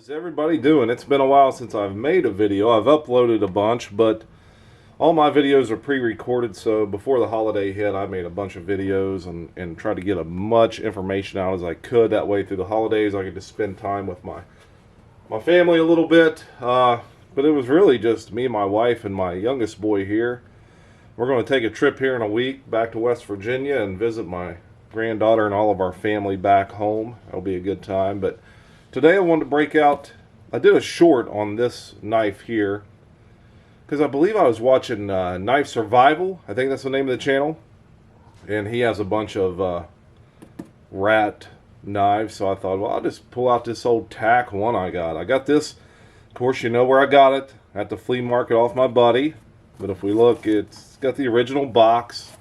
How's everybody doing? It's been a while since I've made a video. I've uploaded a bunch, but all my videos are pre-recorded, so before the holiday hit, I made a bunch of videos and tried to get as much information out as I could. That way, through the holidays, I could just spend time with my family a little bit. But it was really just me, my wife, and my youngest boy here. We're going to take a trip here in a week back to West Virginia and visit my granddaughter and all of our family back home. It'll be a good time, but today I wanted to break out. I did a short on this knife here because I believe I was watching Knife Survival. I think that's the name of the channel, and he has a bunch of rat knives. So I thought, well, I'll just pull out this old TAK-1 I got. I got this, of course, you know where I got it, at the flea market off my buddy. But if we look, it's got the original box.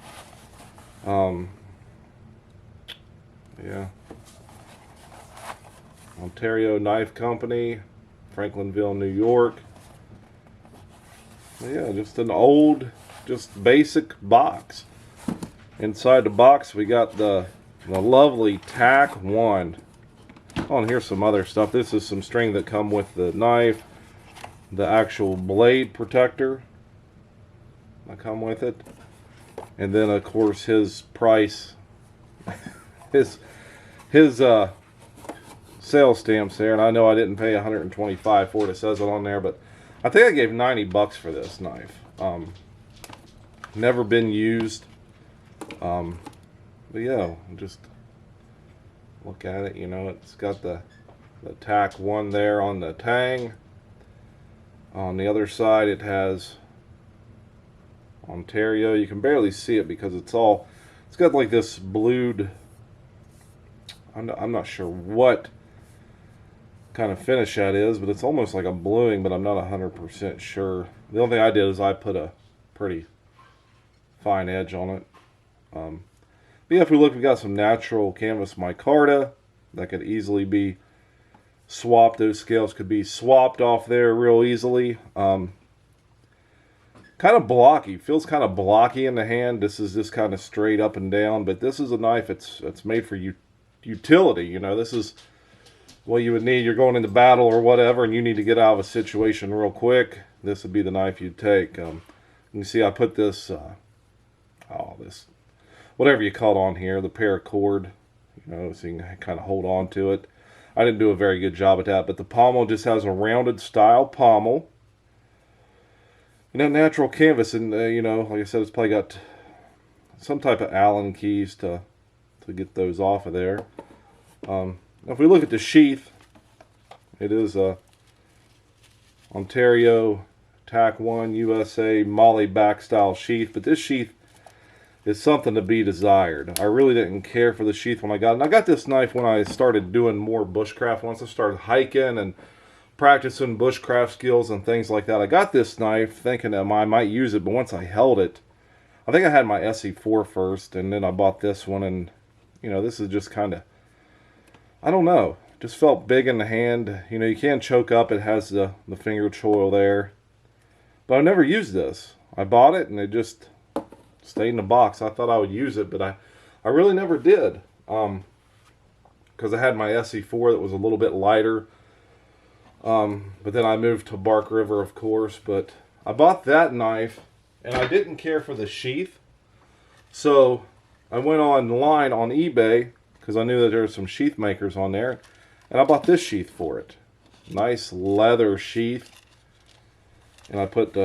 Yeah. Ontario Knife Company, Franklinville, New York. Yeah, just an old, just basic box. Inside the box, we got the lovely TAK-1. Oh, and here's some other stuff. This is some string that come with the knife, the actual blade protector that come with it, and then of course his price, his sales stamps there, and I know I didn't pay $125 for it. It says it on there, but I think I gave $90 for this knife. Never been used. But yeah, just look at it. You know, it's got the TAK-1 there on the tang. On the other side, it has Ontario. You can barely see it because it's got like this blued, I'm not sure what kind of finish that is, but it's almost like a bluing, but I'm not 100% sure. The only thing I did is I put a pretty fine edge on it. But yeah, if we look, we got some natural canvas micarta that could easily be swapped. Those scales could be swapped off there real easily. Kind of blocky, feels kind of blocky in the hand. This is just kind of straight up and down, but this is a knife it's made for utility. You know, this is what you would need. You're going into battle or whatever, and you need to get out of a situation real quick. This would be the knife you'd take. You can see I put this, this, whatever you call it on here, the paracord, you know, so you can kind of hold on to it. I didn't do a very good job at that, but the pommel just has a rounded style pommel. You know, natural canvas, and you know, like I said, it's probably got some type of Allen keys to get those off of there. If we look at the sheath, it is a Ontario TAK-1 USA Molly back style sheath, but this sheath is something to be desired. I really didn't care for the sheath when I got it. And I got this knife when I started doing more bushcraft. Once I started hiking and practicing bushcraft skills and things like that, I got this knife thinking that I might use it, but once I held it, I think I had my SE4 first, and then I bought this one, and you know, this is just kind of, I don't know, just felt big in the hand. You know, you can choke up. It has the finger choil there, but I never used this. I bought it and it just stayed in the box. I thought I would use it, but I really never did, because I had my SE4 that was a little bit lighter. But then I moved to Bark River, of course. But I bought that knife, and I didn't care for the sheath, so I went online on eBay because I knew that there were some sheath makers on there, and I bought this sheath for it. Nice leather sheath, and I put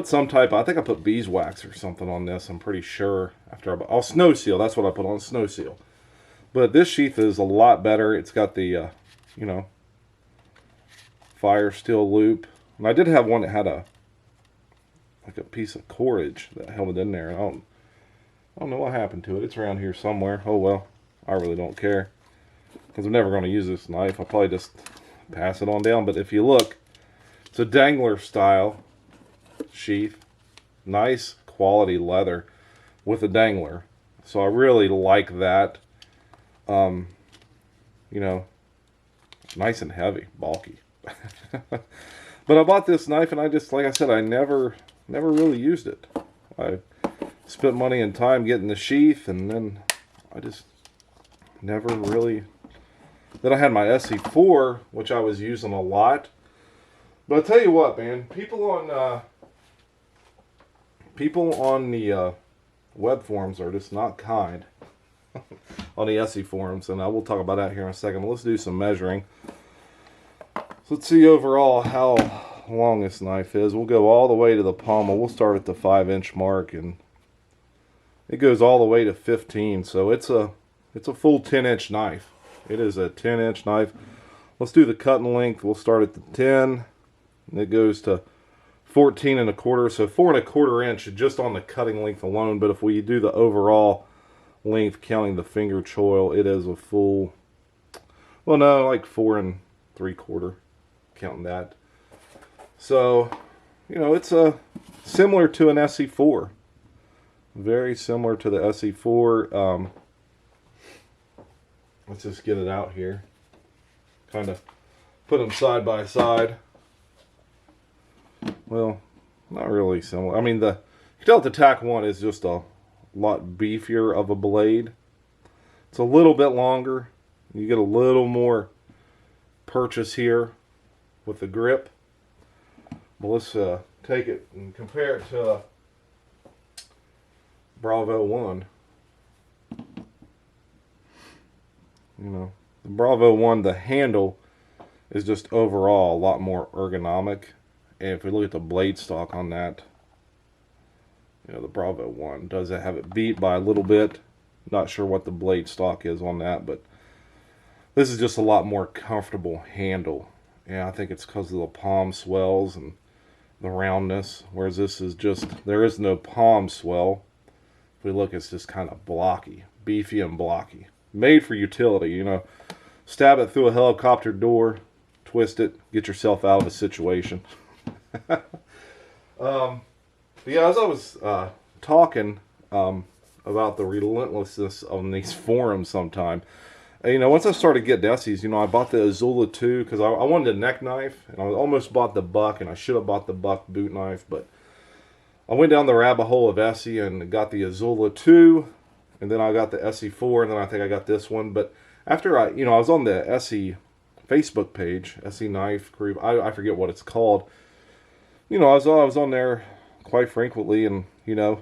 some type. I think I put beeswax or something on this. I'm pretty sure after snow seal. That's what I put on, snow seal. But this sheath is a lot better. It's got the you know, fire steel loop, and I did have one that had a piece of cordage that held it in there. I don't know what happened to it. It's around here somewhere. Oh well, I really don't care because I'm never going to use this knife. I'll probably just pass it on down. But if you look, it's a dangler style sheath, nice quality leather with a dangler. So I really like that. You know, nice and heavy, bulky. But I bought this knife, and I just, like I said, I never really used it. I spent money and time getting the sheath, and then I just never really Then I had my SE4, which I was using a lot. But I tell you what, man, people on the web forums are just not kind on the SE forums, and I will talk about that here in a second. But let's do some measuring. So let's see overall how long this knife is. We'll go all the way to the pommel. We'll start at the 5-inch mark, and it goes all the way to 15. So it's a full 10-inch knife. It is a 10-inch knife. Let's do the cutting length. We'll start at the 10, and it goes to 14 1/4. So 4 1/4 inch just on the cutting length alone. But if we do the overall length, counting the finger choil, it is a full, well, no, like 4 3/4, counting that. So, you know, it's similar to an SE4. Very similar to the SE4. Let's just get it out here. Kind of put them side by side. Well, not really similar. I mean, you can tell the TAK-1 is just a lot beefier of a blade. It's a little bit longer. You get a little more purchase here with the grip. Well, let's take it and compare it to a Bravo 1. You know, the Bravo 1, the handle is just overall a lot more ergonomic. And if we look at the blade stock on that, you know, the Bravo 1 does have it beat by a little bit. Not sure what the blade stock is on that, but this is just a lot more comfortable handle. Yeah, I think it's because of the palm swells and the roundness, whereas this is just, there is no palm swell. If we look, it's just kind of blocky, beefy and blocky. Made for utility, you know. Stab it through a helicopter door, twist it, get yourself out of a situation. Yeah, as I was talking about the relentlessness on these forums sometime, you know, once I started getting Essies, you know, I bought the Azula 2 because I wanted a neck knife, and I almost bought the Buck, and I should have bought the Buck boot knife, but I went down the rabbit hole of Essie and got the Azula 2, and then I got the SE4, and then I think I got this one. But after I was on the Essie Facebook page, Essie Knife Group, I forget what it's called. You know, I was on there quite frequently, and, you know,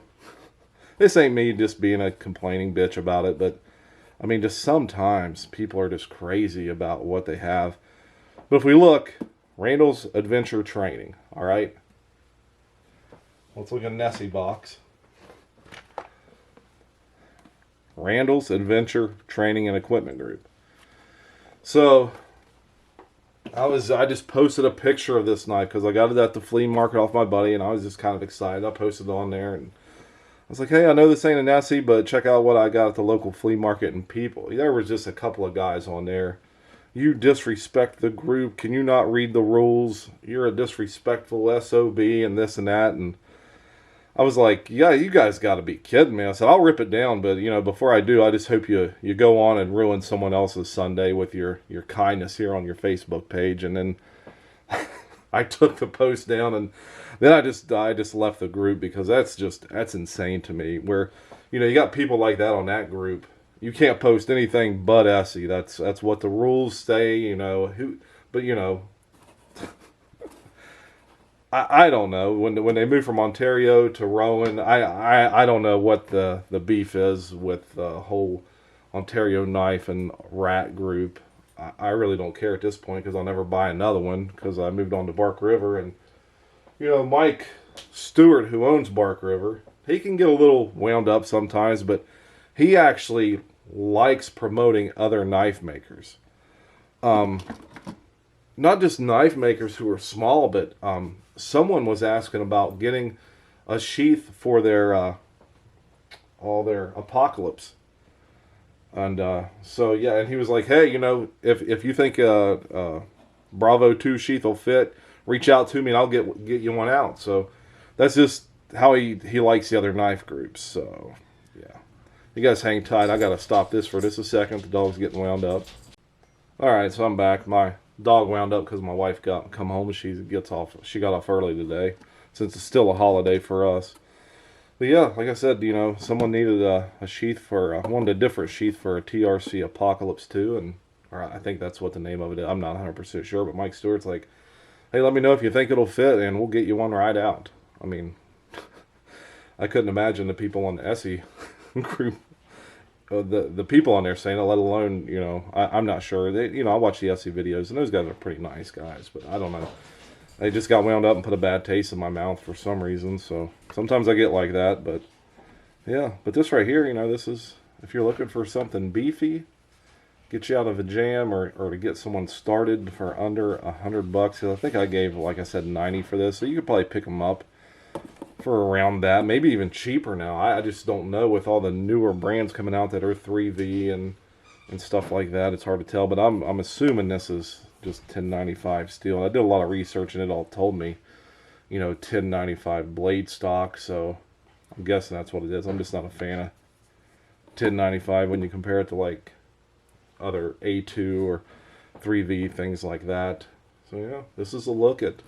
this ain't me just being a complaining bitch about it, but, I mean, just sometimes people are just crazy about what they have. But if we look, Randall's Adventure Training, all right? Let's look at an Essie box. Randall's Adventure Training and Equipment Group. So, I just posted a picture of this knife because I got it at the flea market off my buddy, and I was just kind of excited. I posted it on there, and I was like, hey, I know this ain't an Essie, but check out what I got at the local flea market. And people, there was just a couple of guys on there. You disrespect the group. Can you not read the rules? You're a disrespectful SOB and this and that. And I was like, yeah, you guys got to be kidding me. I said, I'll rip it down, but, you know, before I do, I just hope you go on and ruin someone else's Sunday with your kindness here on your Facebook page. And then I took the post down, and then I just left the group because that's insane to me. Where, you know, you got people like that on that group. You can't post anything but Essie. That's what the rules say, you know. But, you know, I don't know. When they moved from Ontario to Rowan, I don't know what the beef is with the whole Ontario Knife and Rat group. I really don't care at this point because I'll never buy another one because I moved on to Bark River. And, you know, Mike Stewart, who owns Bark River, he can get a little wound up sometimes, but he actually likes promoting other knife makers. Not just knife makers who are small, but someone was asking about getting a sheath for their all their Apocalypse. And so, yeah, and he was like, hey, you know, if you think Bravo 2 sheath will fit, reach out to me and I'll get you one out. So that's just how he likes the other knife groups. So, yeah. You guys hang tight. I got to stop this for just a second. The dog's getting wound up. All right, so I'm back. My dog wound up because my wife come home. She got off early today since it's still a holiday for us. But yeah, like I said, you know, someone needed a sheath wanted a different sheath for a TRC Apocalypse 2, and or I think that's what the name of it is. I'm not 100% sure, but Mike Stewart's like, hey, let me know if you think it'll fit, and we'll get you one right out. I mean, I couldn't imagine the people on the Essie group, the people on there saying it, let alone, you know, I'm not sure. They, you know, I watch the Essie videos, and those guys are pretty nice guys, but I don't know. They just got wound up and put a bad taste in my mouth for some reason, so sometimes I get like that, but yeah. But this right here, you know, this is, if you're looking for something beefy, get you out of a jam, or to get someone started for under $100. I think I gave, like I said, 90 for this, so you could probably pick them up for around that, maybe even cheaper now. I just don't know with all the newer brands coming out that are 3V and stuff like that. It's hard to tell, but I'm assuming this is just 1095 steel. I did a lot of research and it all told me, you know, 1095 blade stock, so I'm guessing that's what it is. I'm just not a fan of 1095 when you compare it to like other A2 or 3V things like that. So yeah, this is a look at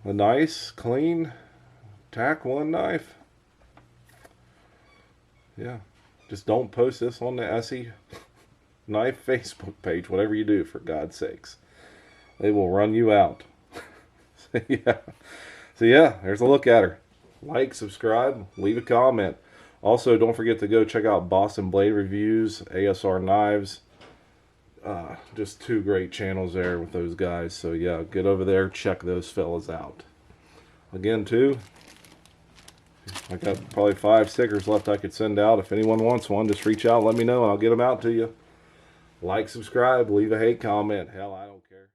a nice, clean TAK-1 knife. Yeah, just don't post this on the Essie knife Facebook page, whatever you do, for God's sakes. They will run you out. Yeah. So yeah, there's a look at her. Like, subscribe, leave a comment. Also, don't forget to go check out Boston Blade Reviews, ASR Knives. Just two great channels there with those guys. So yeah, get over there, check those fellas out. Again, too, I got probably 5 stickers left I could send out. If anyone wants one, just reach out, let me know, and I'll get them out to you. Like, subscribe, leave a hate comment. Hell, I don't care.